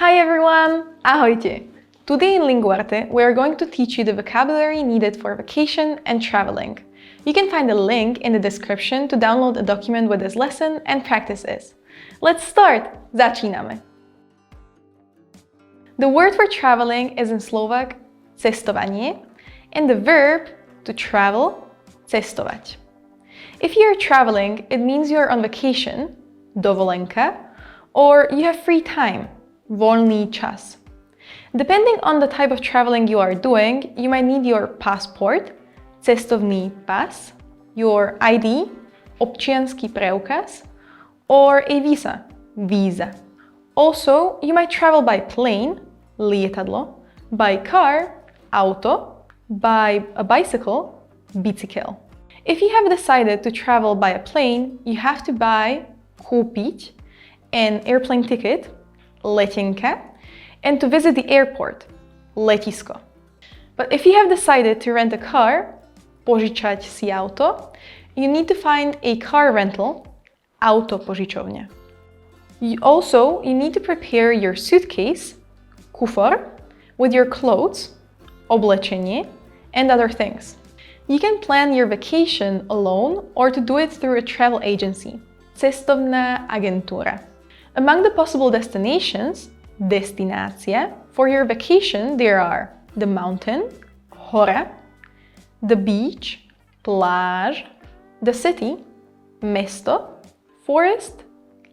Hi everyone! Ahojte! Today in Linguarte, we are going to teach you the vocabulary needed for vacation and traveling. You can find a link in the description to download a document with this lesson and practices. Let's start! Začíname! The word for traveling is in Slovak cestovanie and the verb to travel cestovať. If you're traveling, it means you're on vacation, dovolenka, or you have free time, voľný čas. Depending on the type of traveling you are doing, you might need your passport, cestovný pas, your ID, občiansky preukaz, or a visa, víza. Also, you might travel by plane, lietadlo, by car, auto, by a bicycle, bicykel. If you have decided to travel by a plane, you have to buy, kúpiť, an airplane ticket, letenka, and to visit the airport, letisko. But if you have decided to rent a car, požičať si auto, you need to find a car rental, autopožičovňa. You need to prepare your suitcase, kufor, with your clothes, oblečenie, and other things. You can plan your vacation alone or to do it through a travel agency, cestovná agentúra. Among the possible destinations, destinácia, for your vacation there are the mountain, hora, the beach, pláž, the city, mesto, forest,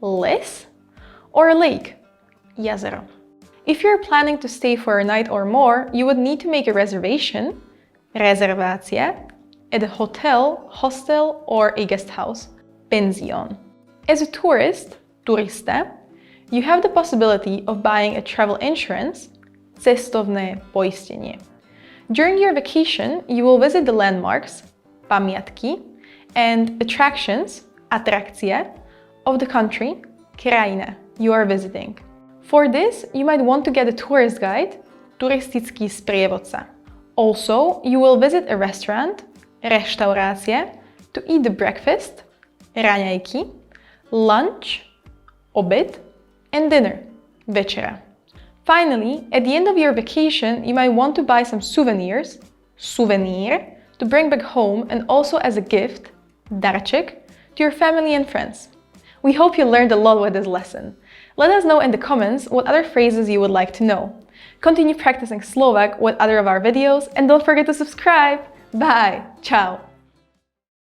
les, or lake, jazero. If you're planning to stay for a night or more, you would need to make a reservation, rezervácia, at a hotel, hostel, or a guest house, penzión. As a tourist, turista, you have the possibility of buying a travel insurance, cestovné poistenie. During your vacation, you will visit the landmarks, pamiatky, and attractions, atrakcia, of the country, krajina, you are visiting. For this, you might want to get a tourist guide, turistický sprievodca. Also, you will visit a restaurant, reštaurácia, to eat the breakfast, raňajky, lunch, obed, and dinner, večera. Finally, at the end of your vacation, you might want to buy some souvenirs, suvenír, to bring back home and also as a gift, darček, to your family and friends. We hope you learned a lot with this lesson. Let us know in the comments what other phrases you would like to know. Continue practicing Slovak with other of our videos and don't forget to subscribe. Bye! Ciao!